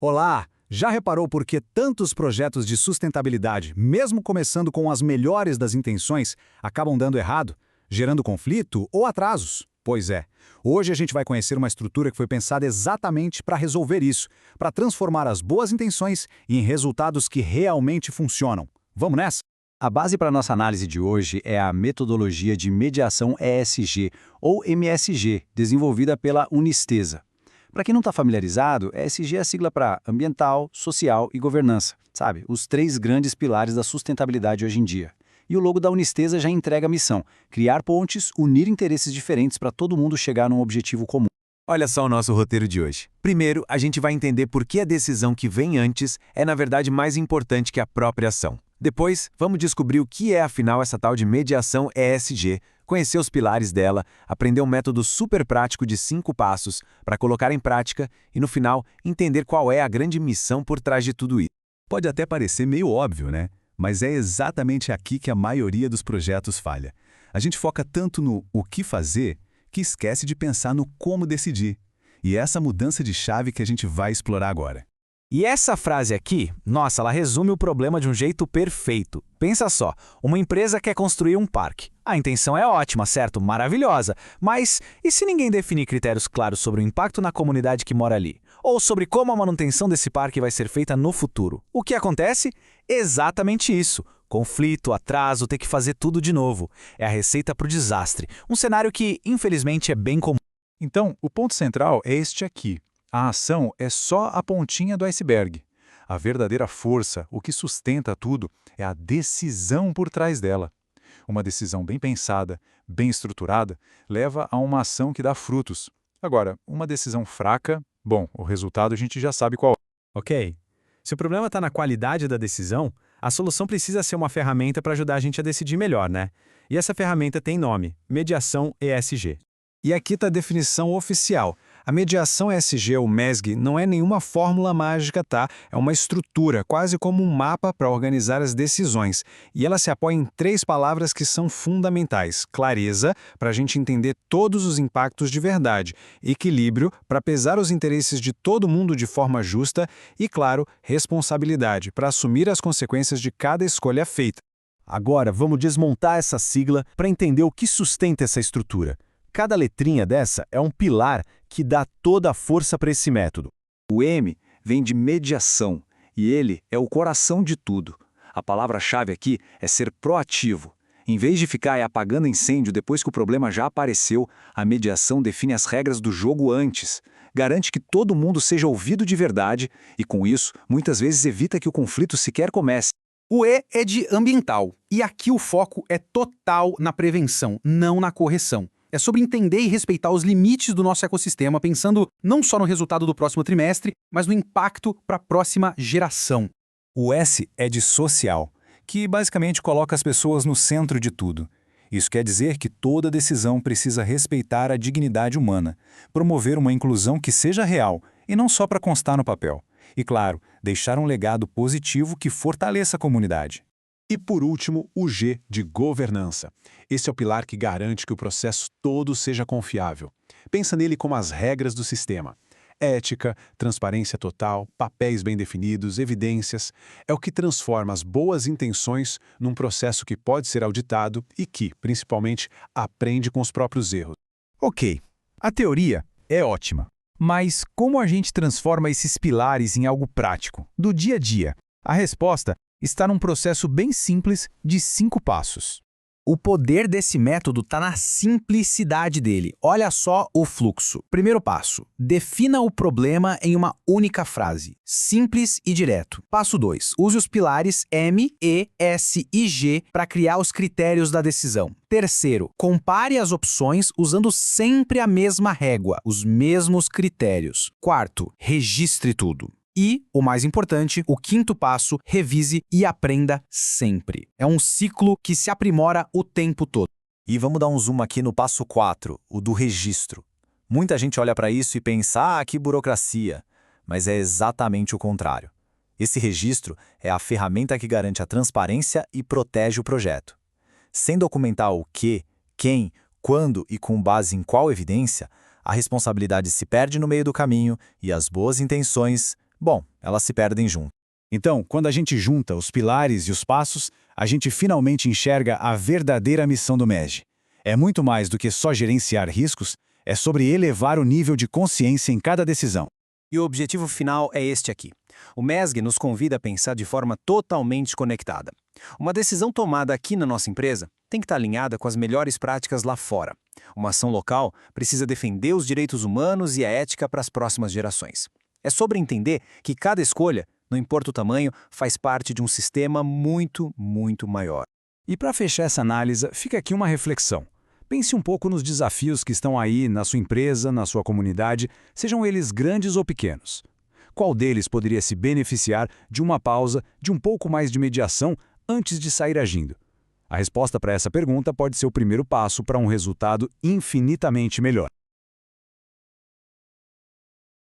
Olá! Já reparou por que tantos projetos de sustentabilidade, mesmo começando com as melhores das intenções, acabam dando errado, gerando conflito ou atrasos? Pois é, hoje a gente vai conhecer uma estrutura que foi pensada exatamente para resolver isso, para transformar as boas intenções em resultados que realmente funcionam. Vamos nessa? A base para nossa análise de hoje é a metodologia de mediação ESG, ou MSG, desenvolvida pela Unistesa. Para quem não está familiarizado, ESG é a sigla para ambiental, social e governança, sabe? Os três grandes pilares da sustentabilidade hoje em dia. E o logo da Unistesa já entrega a missão: criar pontes, unir interesses diferentes para todo mundo chegar num objetivo comum. Olha só o nosso roteiro de hoje. Primeiro, a gente vai entender por que a decisão que vem antes é, na verdade, mais importante que a própria ação. Depois, vamos descobrir o que é, afinal, essa tal de mediação ESG, conhecer os pilares dela, aprender um método super prático de 5 passos para colocar em prática e, no final, entender qual é a grande missão por trás de tudo isso. Pode até parecer meio óbvio, né? Mas é exatamente aqui que a maioria dos projetos falha. A gente foca tanto no o que fazer que esquece de pensar no como decidir. E é essa mudança de chave que a gente vai explorar agora. E essa frase aqui, nossa, ela resume o problema de um jeito perfeito. Pensa só, uma empresa quer construir um parque. A intenção é ótima, certo? Maravilhosa. Mas e se ninguém definir critérios claros sobre o impacto na comunidade que mora ali? Ou sobre como a manutenção desse parque vai ser feita no futuro? O que acontece? Exatamente isso. Conflito, atraso, ter que fazer tudo de novo. É a receita para o desastre. Um cenário que, infelizmente, é bem comum. Então, o ponto central é este aqui. A ação é só a pontinha do iceberg. A verdadeira força, o que sustenta tudo, é a decisão por trás dela. Uma decisão bem pensada, bem estruturada, leva a uma ação que dá frutos. Agora, uma decisão fraca, bom, o resultado a gente já sabe qual é. Ok. Se o problema está na qualidade da decisão, a solução precisa ser uma ferramenta para ajudar a gente a decidir melhor, né? E essa ferramenta tem nome: Mediação ESG. E aqui está a definição oficial. A mediação ESG ou MESG não é nenhuma fórmula mágica, tá? É uma estrutura, quase como um mapa para organizar as decisões. E ela se apoia em 3 palavras que são fundamentais: clareza, para a gente entender todos os impactos de verdade; equilíbrio, para pesar os interesses de todo mundo de forma justa; e, claro, responsabilidade, para assumir as consequências de cada escolha feita. Agora, vamos desmontar essa sigla para entender o que sustenta essa estrutura. Cada letrinha dessa é um pilar que dá toda a força para esse método. O M vem de mediação, e ele é o coração de tudo. A palavra-chave aqui é ser proativo. Em vez de ficar apagando incêndio depois que o problema já apareceu, a mediação define as regras do jogo antes. Garante que todo mundo seja ouvido de verdade e, com isso, muitas vezes evita que o conflito sequer comece. O E é de ambiental, e aqui o foco é total na prevenção, não na correção. É sobre entender e respeitar os limites do nosso ecossistema, pensando não só no resultado do próximo trimestre, mas no impacto para a próxima geração. O S é de social, que basicamente coloca as pessoas no centro de tudo. Isso quer dizer que toda decisão precisa respeitar a dignidade humana, promover uma inclusão que seja real e não só para constar no papel. E, claro, deixar um legado positivo que fortaleça a comunidade. E, por último, o G de governança. Esse é o pilar que garante que o processo todo seja confiável. Pensa nele como as regras do sistema. Ética, transparência total, papéis bem definidos, evidências. É o que transforma as boas intenções num processo que pode ser auditado e que, principalmente, aprende com os próprios erros. Ok, a teoria é ótima. Mas como a gente transforma esses pilares em algo prático, do dia a dia? A resposta está num processo bem simples de 5 passos. O poder desse método está na simplicidade dele. Olha só o fluxo. Primeiro passo: defina o problema em uma única frase. Simples e direto. Passo 2. Use os pilares M, E, S e G para criar os critérios da decisão. Terceiro, compare as opções usando sempre a mesma régua, os mesmos critérios. Quarto, registre tudo. E, o mais importante, o 5º passo: revise e aprenda sempre. É um ciclo que se aprimora o tempo todo. E vamos dar um zoom aqui no passo 4, o do registro. Muita gente olha para isso e pensa, que burocracia. Mas é exatamente o contrário. Esse registro é a ferramenta que garante a transparência e protege o projeto. Sem documentar o que, quem, quando e com base em qual evidência, a responsabilidade se perde no meio do caminho e as boas intenções bom, elas se perdem junto. Então, quando a gente junta os pilares e os passos, a gente finalmente enxerga a verdadeira missão do MESG. É muito mais do que só gerenciar riscos, é sobre elevar o nível de consciência em cada decisão. E o objetivo final é este aqui. O MESG nos convida a pensar de forma totalmente conectada. Uma decisão tomada aqui na nossa empresa tem que estar alinhada com as melhores práticas lá fora. Uma ação local precisa defender os direitos humanos e a ética para as próximas gerações. É sobre entender que cada escolha, não importa o tamanho, faz parte de um sistema muito, muito maior. E para fechar essa análise, fica aqui uma reflexão. Pense um pouco nos desafios que estão aí na sua empresa, na sua comunidade, sejam eles grandes ou pequenos. Qual deles poderia se beneficiar de uma pausa, de um pouco mais de mediação antes de sair agindo? A resposta para essa pergunta pode ser o primeiro passo para um resultado infinitamente melhor.